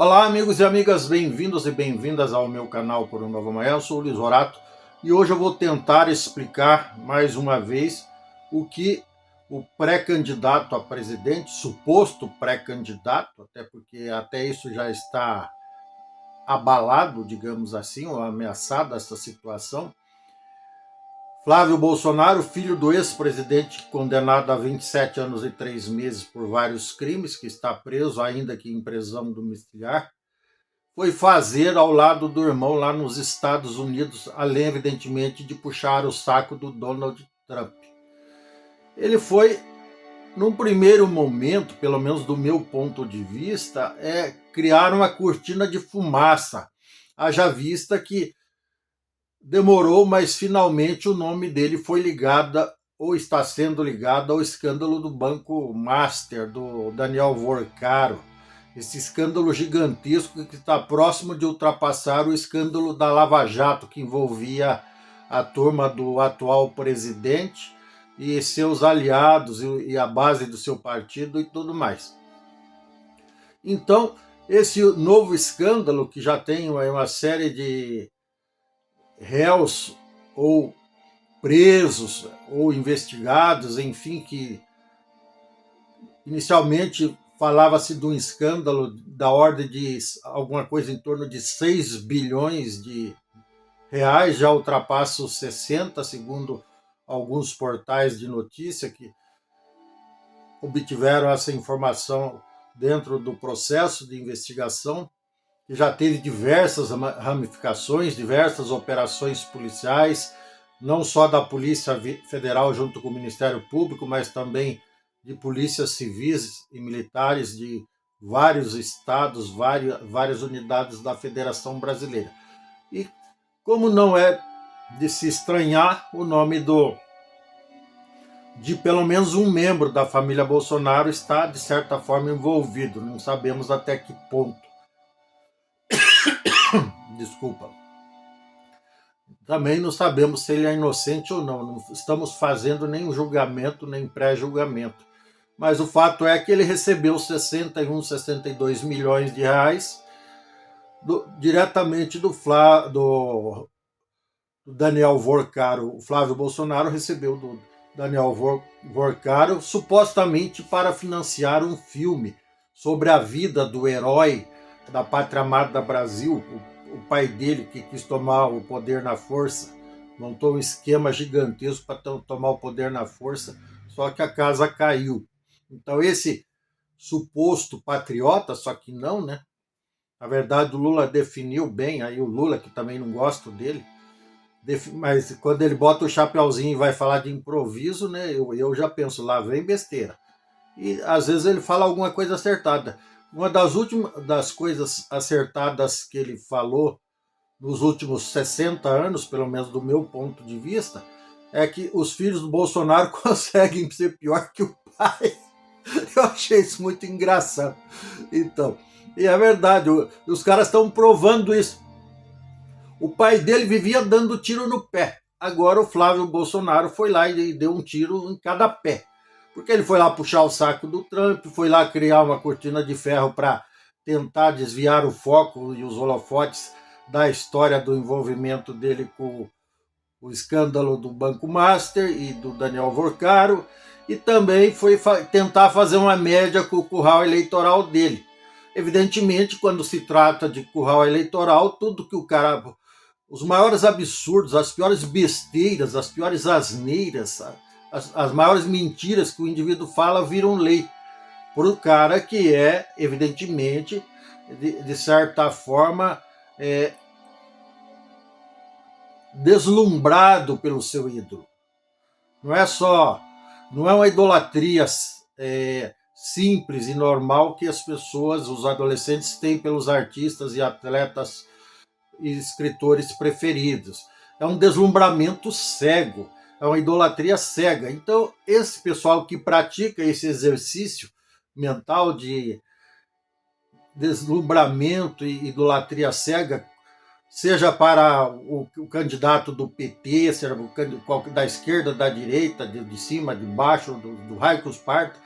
Olá, amigos e amigas, bem-vindos e bem-vindas ao meu canal Por um Novo Amanhã. Eu sou o Luiz Horato e hoje eu vou tentar explicar mais uma vez o que o pré-candidato a presidente, suposto pré-candidato, até porque até isso já está abalado, digamos assim, ou ameaçado essa situação. Flávio Bolsonaro, filho do ex-presidente condenado a 27 anos e 3 meses por vários crimes, que está preso ainda que em prisão domiciliar, foi fazer ao lado do irmão lá nos Estados Unidos, além, evidentemente, de puxar o saco do Donald Trump. Ele foi, num primeiro momento, pelo menos do meu ponto de vista, criar uma cortina de fumaça, haja vista que demorou, mas finalmente o nome dele foi ligado, ou está sendo ligado, ao escândalo do Banco Master, do Daniel Vorcaro. Esse escândalo gigantesco que está próximo de ultrapassar o escândalo da Lava Jato, que envolvia a turma do atual presidente e seus aliados e a base do seu partido e tudo mais. Então, esse novo escândalo, que já tem uma série de réus ou presos ou investigados, enfim, que inicialmente falava-se de um escândalo da ordem de alguma coisa em torno de 6 bilhões de reais, já ultrapassa os 60, segundo alguns portais de notícia que obtiveram essa informação dentro do processo de investigação, que já teve diversas ramificações, diversas operações policiais, não só da Polícia Federal junto com o Ministério Público, mas também de polícias civis e militares de vários estados, várias unidades da Federação Brasileira. E como não é de se estranhar, o nome de pelo menos um membro da família Bolsonaro está, de certa forma, envolvido. Não sabemos até que ponto. Desculpa. Também não sabemos se ele é inocente ou não. Não estamos fazendo nem julgamento, nem pré-julgamento. Mas o fato é que ele recebeu 61, 62 milhões de reais diretamente do Daniel Vorcaro. O Flávio Bolsonaro recebeu do Daniel Vorcaro, supostamente para financiar um filme sobre a vida do herói da Pátria Amada Brasil, o pai dele, que quis tomar o poder na força, montou um esquema gigantesco para tomar o poder na força, só que a casa caiu. Então esse suposto patriota, só que não, né? Na verdade o Lula definiu bem, aí o Lula, que também não gosto dele, mas quando ele bota o chapeuzinho e vai falar de improviso, né? Eu já penso, lá vem besteira. E às vezes ele fala alguma coisa acertada. Uma das últimas das coisas acertadas que ele falou nos últimos 60 anos, pelo menos do meu ponto de vista, é que os filhos do Bolsonaro conseguem ser pior que o pai. Eu achei isso muito engraçado. Então, e é verdade, os caras estão provando isso. O pai dele vivia dando tiro no pé. Agora o Flávio Bolsonaro foi lá e deu um tiro em cada pé. Porque ele foi lá puxar o saco do Trump, foi lá criar uma cortina de ferro para tentar desviar o foco e os holofotes da história do envolvimento dele com o escândalo do Banco Master e do Daniel Vorcaro, e também foi tentar fazer uma média com o curral eleitoral dele. Evidentemente, quando se trata de curral eleitoral, tudo que o cara... Os maiores absurdos, as piores besteiras, as piores asneiras, as maiores mentiras que o indivíduo fala viram lei. Por um cara que é, evidentemente, de certa forma, deslumbrado pelo seu ídolo. Não é uma idolatria simples e normal que as pessoas, os adolescentes, têm pelos artistas e atletas e escritores preferidos. É um deslumbramento cego, é uma idolatria cega. Então, esse pessoal que pratica esse exercício mental de deslumbramento e idolatria cega, seja para o candidato do PT, seja da esquerda, da direita, de cima, de baixo, do raio que os parta,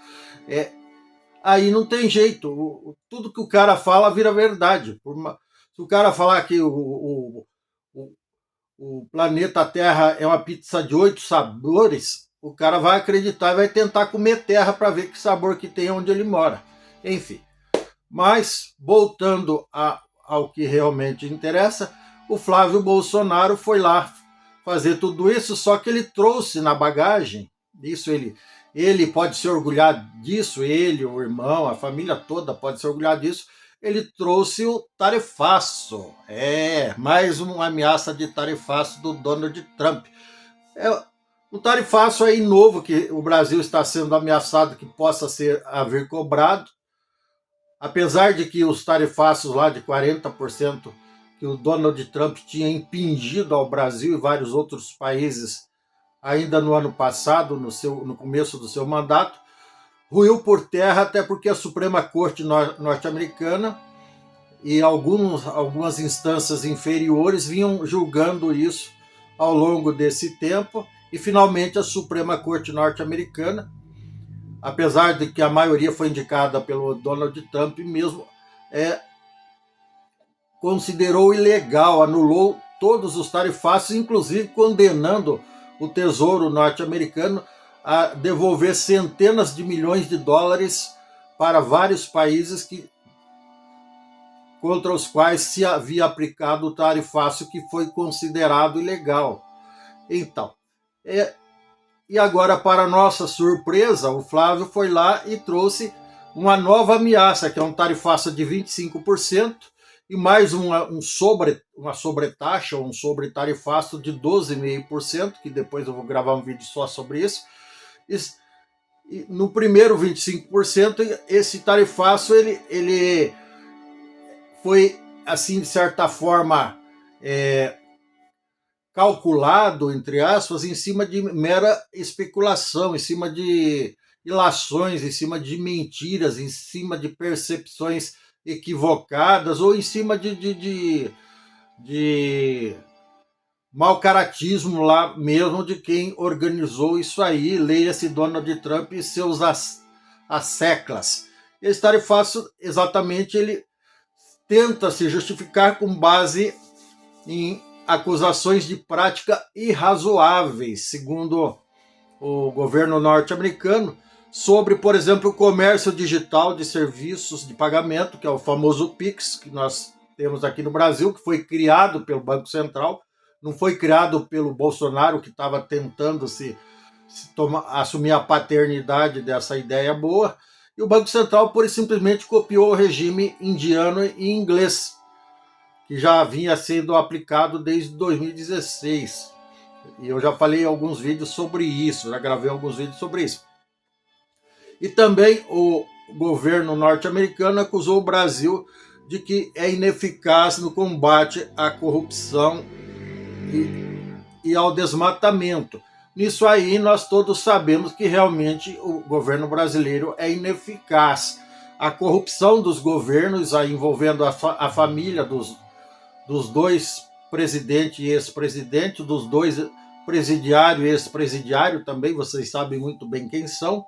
aí não tem jeito. Tudo que o cara fala vira verdade. Se o cara falar que o, o planeta Terra é uma pizza de 8 sabores, o cara vai acreditar e vai tentar comer terra para ver que sabor que tem onde ele mora. Enfim. Mas, voltando ao que realmente interessa, o Flávio Bolsonaro foi lá fazer tudo isso, só que ele trouxe na bagagem, isso ele pode se orgulhar disso, ele, o irmão, a família toda pode se orgulhar disso, ele trouxe o tarifaço. Mais uma ameaça de tarifaço do Donald Trump. O tarifaço aí novo que o Brasil está sendo ameaçado que possa haver cobrado, apesar de que os tarifaços lá de 40% que o Donald Trump tinha impingido ao Brasil e vários outros países ainda no ano passado, no começo do seu mandato, ruiu por terra, até porque a Suprema Corte norte-americana e algumas instâncias inferiores vinham julgando isso ao longo desse tempo, e finalmente a Suprema Corte norte-americana, apesar de que a maioria foi indicada pelo Donald Trump mesmo, considerou ilegal, anulou todos os tarifaços, inclusive condenando o Tesouro norte-americano a devolver centenas de milhões de dólares para vários países contra os quais se havia aplicado o tarifaço que foi considerado ilegal. Então, e agora, para nossa surpresa, o Flávio foi lá e trouxe uma nova ameaça, que é um tarifaço de 25%, e mais uma sobretaxa, um sobretarifaço de 12,5%, que depois eu vou gravar um vídeo só sobre isso. E no primeiro 25%, esse tarifaço ele foi, assim, de certa forma, calculado, entre aspas, em cima de mera especulação, em cima de ilações, em cima de mentiras, em cima de percepções equivocadas, ou em cima de mau caratismo lá mesmo de quem organizou isso aí, leia-se Donald Trump e seus asseclas. Esse tarifaço, exatamente, ele tenta se justificar com base em acusações de prática irrazoáveis, segundo o governo norte-americano, sobre, por exemplo, o comércio digital de serviços de pagamento, que é o famoso Pix, que nós temos aqui no Brasil, que foi criado pelo Banco Central, não foi criado pelo Bolsonaro, que estava tentando assumir a paternidade dessa ideia boa, e o Banco Central, pura e simplesmente, copiou o regime indiano e inglês, que já vinha sendo aplicado desde 2016. E eu já falei alguns vídeos sobre isso, já gravei alguns vídeos sobre isso. E também o governo norte-americano acusou o Brasil de que é ineficaz no combate à corrupção e ao desmatamento. Nisso aí nós todos sabemos que realmente o governo brasileiro é ineficaz. A corrupção dos governos, envolvendo a família dos dois presidentes e ex-presidente, dos dois presidiário e ex-presidiário também, vocês sabem muito bem quem são.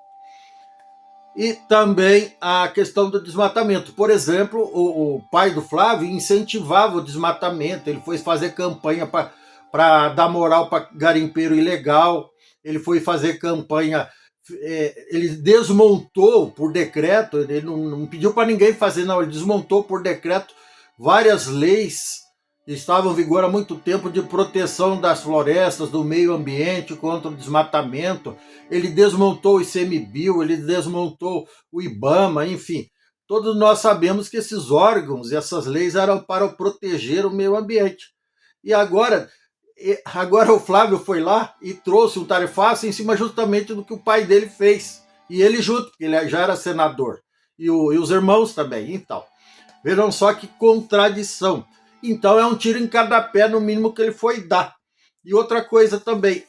E também a questão do desmatamento. Por exemplo, o pai do Flávio incentivava o desmatamento, ele foi fazer campanha para dar moral para garimpeiro ilegal, ele foi fazer campanha, ele desmontou por decreto, ele não pediu para ninguém fazer, não, ele desmontou por decreto várias leis que estavam em vigor há muito tempo de proteção das florestas, do meio ambiente contra o desmatamento. Ele desmontou o ICMBio, ele desmontou o IBAMA, enfim. Todos nós sabemos que esses órgãos e essas leis eram para proteger o meio ambiente. E agora o Flávio foi lá e trouxe um tarifaço em cima justamente do que o pai dele fez. E ele junto, porque ele já era senador. E os irmãos também. Então, vejam só que contradição. Então é um tiro em cada pé, no mínimo, que ele foi dar. E outra coisa também,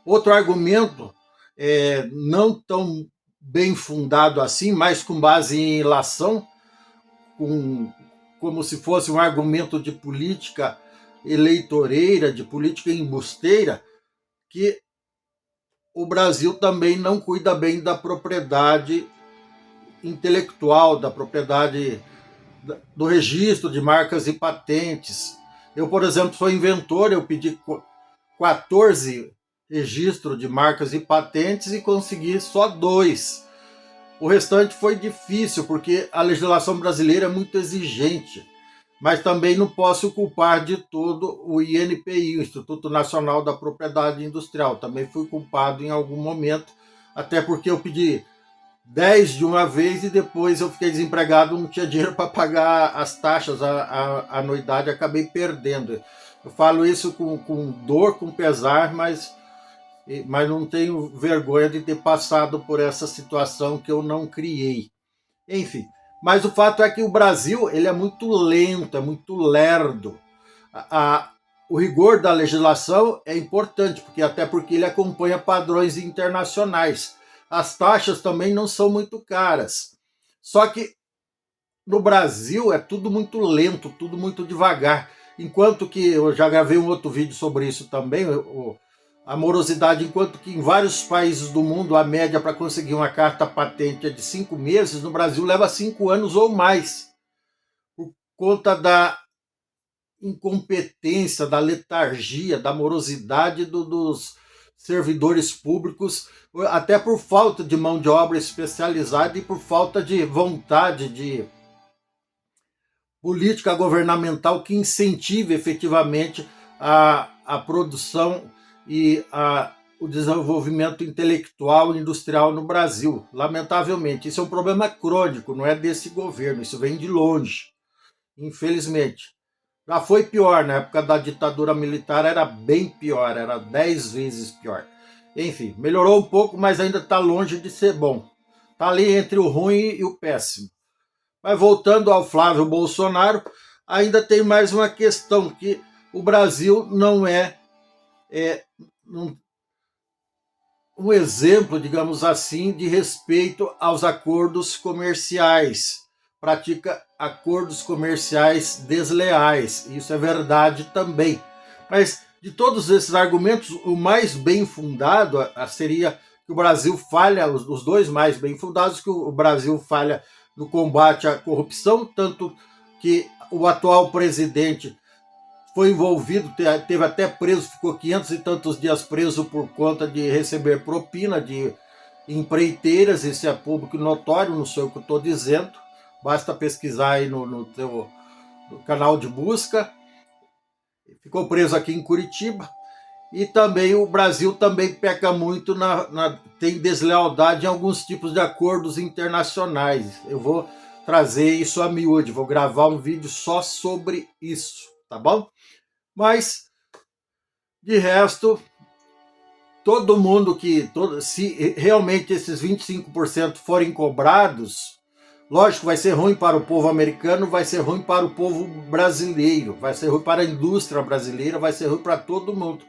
outro argumento, não tão bem fundado assim, mas com base em ilação, como se fosse um argumento de política eleitoreira, de política embusteira, que o Brasil também não cuida bem da propriedade intelectual, da propriedade do registro de marcas e patentes. Eu, por exemplo, sou inventor, eu pedi 14 registros de marcas e patentes e consegui só 2. O restante foi difícil, porque a legislação brasileira é muito exigente. Mas também não posso culpar de todo o INPI, o Instituto Nacional da Propriedade Industrial. Também fui culpado em algum momento, até porque eu pedi 10 de uma vez e depois eu fiquei desempregado, não tinha dinheiro para pagar as taxas, a anuidade, acabei perdendo. Eu falo isso com dor, com pesar, mas não tenho vergonha de ter passado por essa situação que eu não criei. Enfim, mas o fato é que o Brasil ele é muito lento, é muito lerdo. O rigor da legislação é importante, até porque ele acompanha padrões internacionais. As taxas também não são muito caras. Só que no Brasil é tudo muito lento, tudo muito devagar. Enquanto que, eu já gravei um outro vídeo sobre isso também, a morosidade, enquanto que em vários países do mundo a média para conseguir uma carta patente é de 5 meses, no Brasil leva 5 anos ou mais, por conta da incompetência, da letargia, da morosidade dos servidores públicos, até por falta de mão de obra especializada e por falta de vontade de política governamental que incentive efetivamente a produção e o desenvolvimento intelectual e industrial no Brasil. Lamentavelmente, isso é um problema crônico, não é desse governo, isso vem de longe, infelizmente. Já foi pior, na época da ditadura militar era bem pior, era 10 vezes pior. Enfim, melhorou um pouco, mas ainda está longe de ser bom. Está ali entre o ruim e o péssimo. Mas voltando ao Flávio Bolsonaro, ainda tem mais uma questão, que o Brasil não é um exemplo, digamos assim, de respeito aos acordos comerciais. Pratica acordos comerciais desleais. Isso é verdade também. Mas de todos esses argumentos, o mais bem fundado seria que o Brasil falha, os dois mais bem fundados, que o Brasil falha no combate à corrupção, tanto que o atual presidente foi envolvido, teve até preso, ficou 500 e tantos dias preso por conta de receber propina de empreiteiras. Isso é público notório, não sei o que eu estou dizendo, basta pesquisar aí no teu canal de busca. Ficou preso aqui em Curitiba. E também o Brasil também peca muito, tem deslealdade em alguns tipos de acordos internacionais. Eu vou trazer isso a miúde, vou gravar um vídeo só sobre isso, tá bom? Mas, de resto, todo mundo se realmente esses 25% forem cobrados, lógico, vai ser ruim para o povo americano, vai ser ruim para o povo brasileiro, vai ser ruim para a indústria brasileira, vai ser ruim para todo mundo.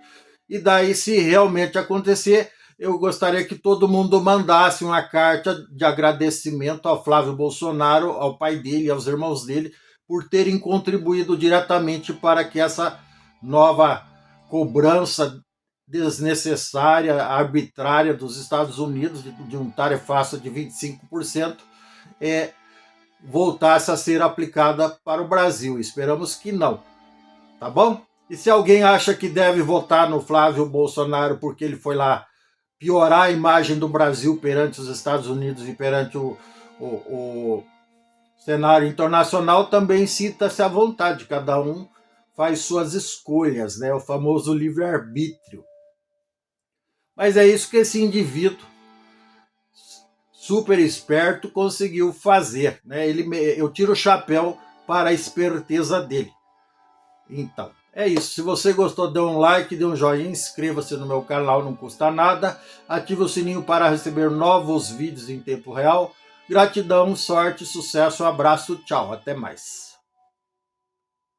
E daí, se realmente acontecer, eu gostaria que todo mundo mandasse uma carta de agradecimento ao Flávio Bolsonaro, ao pai dele, aos irmãos dele, por terem contribuído diretamente para que essa nova cobrança desnecessária, arbitrária dos Estados Unidos, de um tarifaço de 25%, voltasse a ser aplicada para o Brasil. Esperamos que não, tá bom? E se alguém acha que deve votar no Flávio Bolsonaro porque ele foi lá piorar a imagem do Brasil perante os Estados Unidos e perante o cenário internacional, também sinta-se à vontade, cada um faz suas escolhas, né? O famoso livre-arbítrio. Mas é isso que esse indivíduo super esperto conseguiu fazer, né? Eu tiro o chapéu para a esperteza dele. Então, é isso. Se você gostou, dê um like, dê um joinha, inscreva-se no meu canal, não custa nada. Ative o sininho para receber novos vídeos em tempo real. Gratidão, sorte, sucesso, um abraço, tchau, até mais.